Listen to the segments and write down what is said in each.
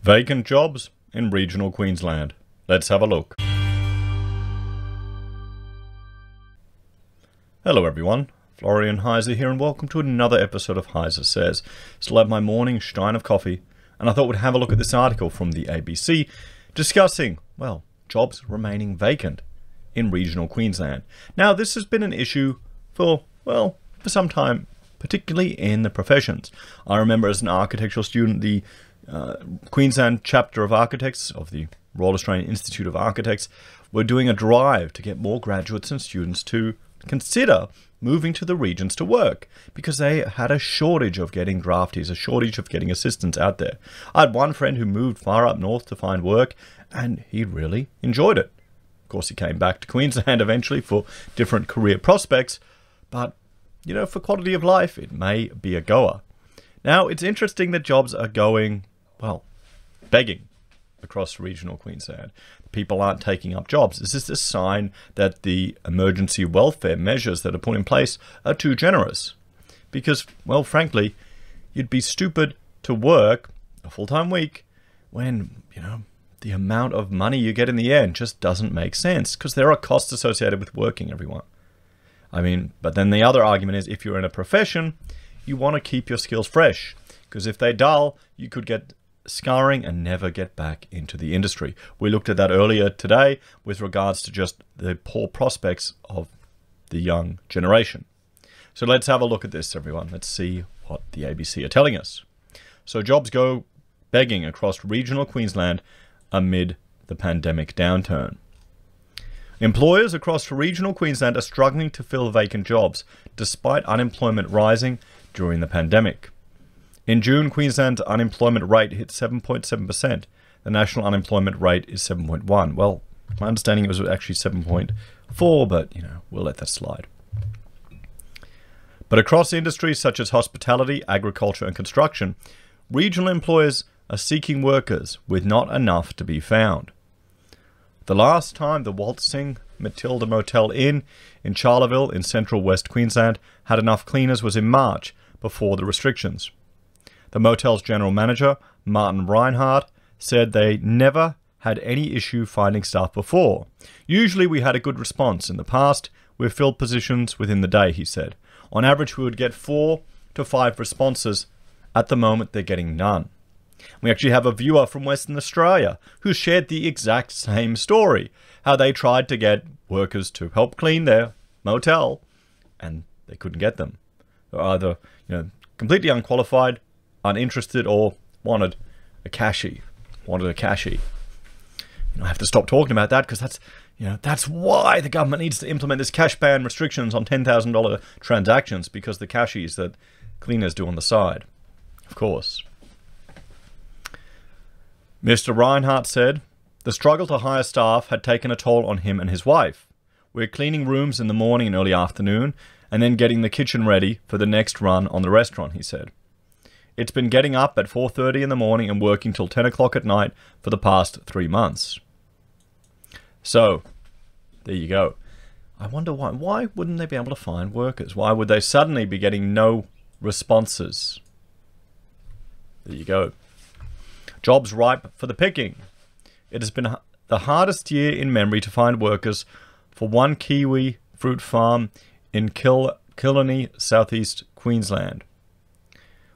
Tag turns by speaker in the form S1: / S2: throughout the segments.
S1: Vacant jobs in regional Queensland. Let's have a look. Hello everyone, Florian Heiser here and welcome to another episode of Heiser Says. Still have my morning stein of coffee and I thought we'd have a look at this article from the ABC discussing, well, jobs remaining vacant in regional Queensland. Now this has been an issue for some time, particularly in the professions. I remember as an architectural student, the Queensland chapter of architects of the Royal Australian Institute of Architects were doing a drive to get more graduates and students to consider moving to the regions to work because they had a shortage of getting draftees, a shortage of getting assistants out there. I had one friend who moved far up north to find work and he really enjoyed it. Of course, he came back to Queensland eventually for different career prospects, but you know, for quality of life, it may be a goer. Now, it's interesting that jobs are going, well, begging across regional Queensland. People aren't taking up jobs. Is this a sign that the emergency welfare measures that are put in place are too generous? Because, well, frankly, you'd be stupid to work a full-time week when, you know, the amount of money you get in the end just doesn't make sense because there are costs associated with working, everyone. I mean, but then the other argument is if you're in a profession, you want to keep your skills fresh because if they're dull, you could get scarring and never get back into the industry. We looked at that earlier today with regards to just the poor prospects of the young generation. So let's have a look at this, everyone. Let's see what the ABC are telling us. So jobs go begging across regional Queensland amid the pandemic downturn. Employers across regional Queensland are struggling to fill vacant jobs despite unemployment rising during the pandemic. In June, Queensland's unemployment rate hit 7.7%. The national unemployment rate is 7.1. Well, my understanding it was actually 7.4, but, you know, we'll let that slide. But across industries such as hospitality, agriculture and construction, regional employers are seeking workers with not enough to be found. The last time the Waltzing Matilda Motel Inn in Charleville in central West Queensland had enough cleaners was in March before the restrictions. The motel's general manager, Martin Reinhardt, said they never had any issue finding staff before. Usually we had a good response. In the past, we've filled positions within the day, he said. On average, we would get 4 to 5 responses. At the moment, they're getting none. We actually have a viewer from Western Australia who shared the exact same story, how they tried to get workers to help clean their motel and they couldn't get them. They're either, you know, completely unqualified, uninterested, or wanted a cashier. You know, I have to stop talking about that because that's, you know, that's why the government needs to implement this cash ban restrictions on $10,000 transactions because the cashiers that cleaners do on the side, of course. Mr. Reinhardt said, the struggle to hire staff had taken a toll on him and his wife. We're cleaning rooms in the morning and early afternoon and then getting the kitchen ready for the next run on the restaurant, he said. It's been getting up at 4:30 in the morning and working till 10 o'clock at night for the past 3 months. So, there you go. I wonder why. Why wouldn't they be able to find workers? Why would they suddenly be getting no responses? There you go. Jobs ripe for the picking. It has been the hardest year in memory to find workers for one kiwi fruit farm in Killarney, southeast Queensland.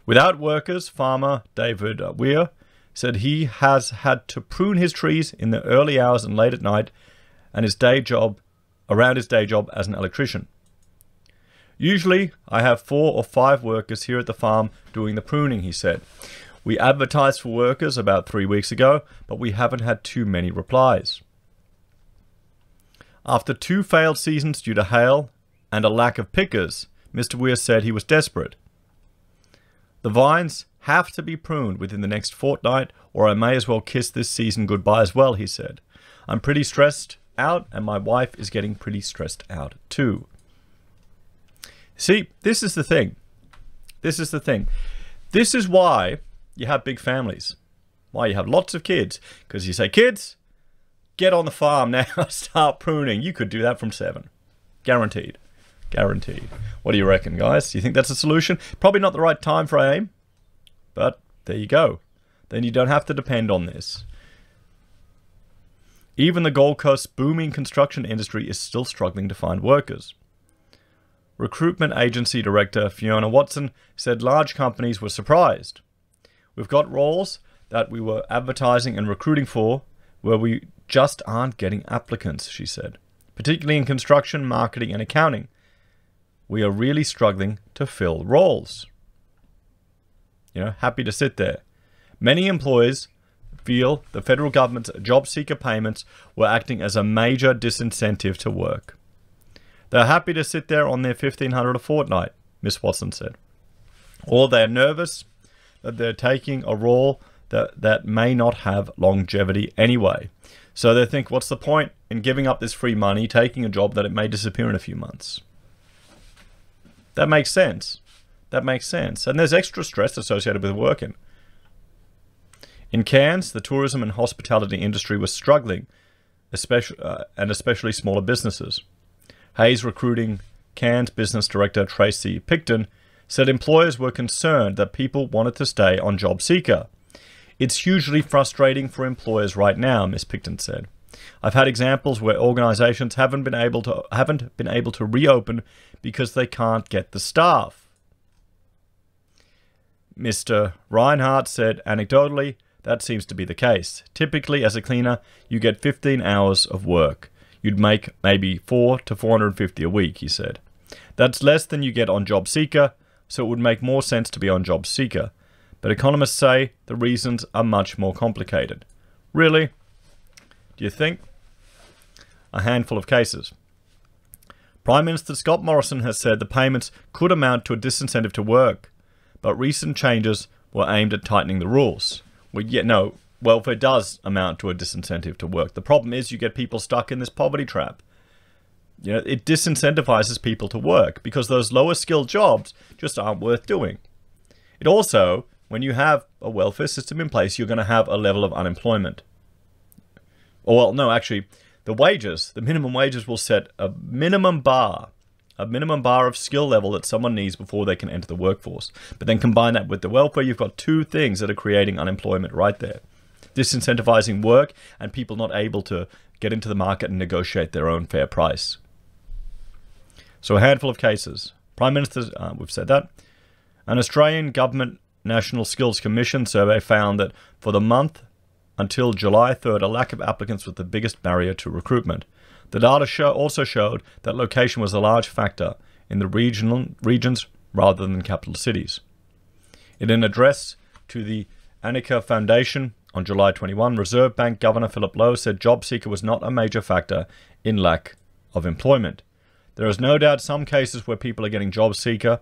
S1: Without workers, farmer David Weir said he has had to prune his trees in the early hours and late at night and around his day job as an electrician. Usually, I have 4 or 5 workers here at the farm doing the pruning, he said. We advertised for workers about 3 weeks ago, but we haven't had too many replies. After 2 failed seasons due to hail and a lack of pickers, Mr. Weir said he was desperate. The vines have to be pruned within the next fortnight or I may as well kiss this season goodbye as well, he said. I'm pretty stressed out and my wife is getting pretty stressed out too. See, this is the thing. This is why you have big families. Why you have lots of kids. Because you say, kids, get on the farm now, start pruning. You could do that from 7. Guaranteed. Guaranteed. What do you reckon, guys? Do you think that's a solution? Probably not the right time frame, but there you go. then you don't have to depend on this. Even the Gold Coast's booming construction industry is still struggling to find workers. Recruitment agency director Fiona Watson said large companies were surprised. We've got roles that we were advertising and recruiting for where we just aren't getting applicants, she said, particularly in construction, marketing and accounting. We are really struggling to fill roles. Happy to sit there. Many employers feel the federal government's job seeker payments were acting as a major disincentive to work. They're happy to sit there on their $1,500 a fortnight, Miss Watson said. Or they're nervous that they're taking a role that may not have longevity anyway. So they think, what's the point in giving up this free money, taking a job that it may disappear in a few months? That makes sense. That makes sense. And there's extra stress associated with working. In Cairns, the tourism and hospitality industry was struggling, especially smaller businesses. Hayes Recruiting Cairns business director Tracy Picton said employers were concerned that people wanted to stay on JobSeeker. It's hugely frustrating for employers right now, Ms. Picton said. I've had examples where organizations haven't been able to reopen because they can't get the staff. Mr. Reinhardt said anecdotally, that seems to be the case. Typically, as a cleaner, you get 15 hours of work. You'd make maybe $400 to $450 a week, he said. That's less than you get on JobSeeker, so it would make more sense to be on JobSeeker. But economists say the reasons are much more complicated. Really? Do you think? A handful of cases. Prime Minister Scott Morrison has said the payments could amount to a disincentive to work, but recent changes were aimed at tightening the rules. Welfare does amount to a disincentive to work. The problem is you get people stuck in this poverty trap. It disincentivizes people to work because those lower skilled jobs just aren't worth doing. It also, when you have a welfare system in place, you're going to have a level of unemployment. The minimum wages will set a minimum bar of skill level that someone needs before they can enter the workforce. But then combine that with the welfare, you've got two things that are creating unemployment right there. Disincentivizing work and people not able to get into the market and negotiate their own fair price. So a handful of cases. Prime Minister, we've said that. An Australian Government National Skills Commission survey found that for the month until July 3rd, a lack of applicants was the biggest barrier to recruitment. The data also showed that location was a large factor in the regions rather than capital cities. In an address to the Annika Foundation on July 21, Reserve Bank Governor Philip Lowe said JobSeeker was not a major factor in lack of employment. There is no doubt some cases where people are getting JobSeeker,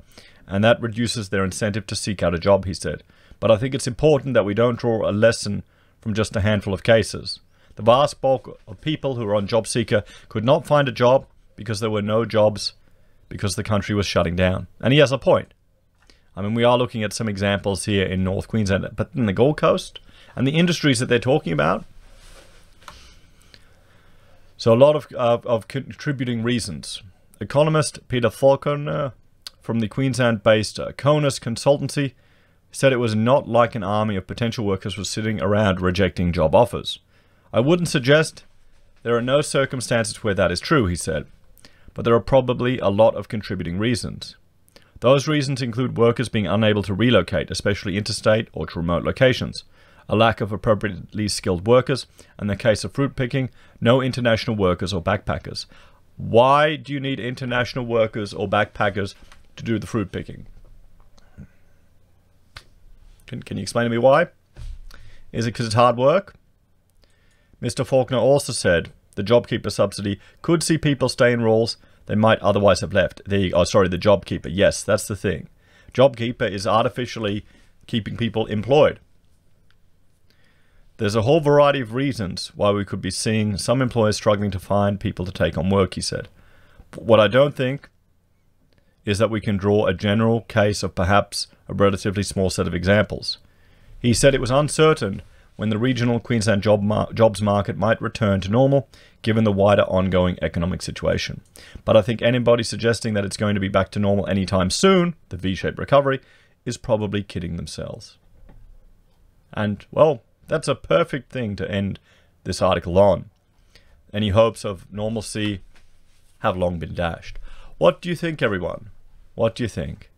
S1: and that reduces their incentive to seek out a job, he said. But I think it's important that we don't draw a lesson from just a handful of cases. The vast bulk of people who are on JobSeeker could not find a job because there were no jobs because the country was shutting down. And he has a point. We are looking at some examples here in North Queensland, but in the Gold Coast and the industries that they're talking about. So a lot of contributing reasons. Economist Peter Falconer from the Queensland-based CONUS consultancy said it was not like an army of potential workers was sitting around rejecting job offers. I wouldn't suggest there are no circumstances where that is true, he said, but there are probably a lot of contributing reasons. Those reasons include workers being unable to relocate, especially interstate or to remote locations, a lack of appropriately skilled workers, and in the case of fruit picking, no international workers or backpackers. Why do you need international workers or backpackers to do the fruit picking? Can you explain to me why? Is it because it's hard work? Mr. Faulkner also said the JobKeeper subsidy could see people stay in roles they might otherwise have left. The JobKeeper. Yes, that's the thing. JobKeeper is artificially keeping people employed. There's a whole variety of reasons why we could be seeing some employers struggling to find people to take on work, he said. What I don't think is that we can draw a general case of perhaps a relatively small set of examples. He said it was uncertain when the regional Queensland jobs market might return to normal, given the wider ongoing economic situation. But I think anybody suggesting that it's going to be back to normal anytime soon, the V-shaped recovery, is probably kidding themselves. And, well, that's a perfect thing to end this article on. Any hopes of normalcy have long been dashed. What do you think, everyone? What do you think?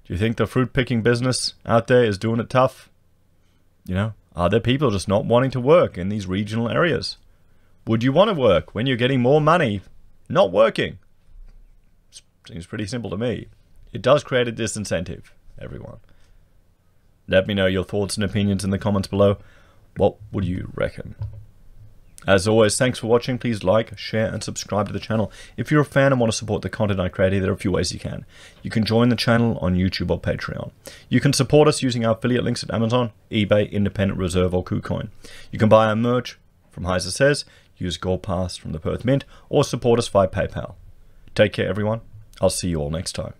S1: Do you think the fruit-picking business out there is doing it tough? You know, are there people just not wanting to work in these regional areas? Would you want to work when you're getting more money not working? Seems pretty simple to me. It does create a disincentive, everyone. Let me know your thoughts and opinions in the comments below. What would you reckon? As always, thanks for watching. Please like, share, and subscribe to the channel. If you're a fan and want to support the content I create here, there are a few ways you can. You can join the channel on YouTube or Patreon. You can support us using our affiliate links at Amazon, eBay, Independent Reserve, or KuCoin. You can buy our merch from Heiser Says, use Gold Pass from the Perth Mint, or support us via PayPal. Take care, everyone. I'll see you all next time.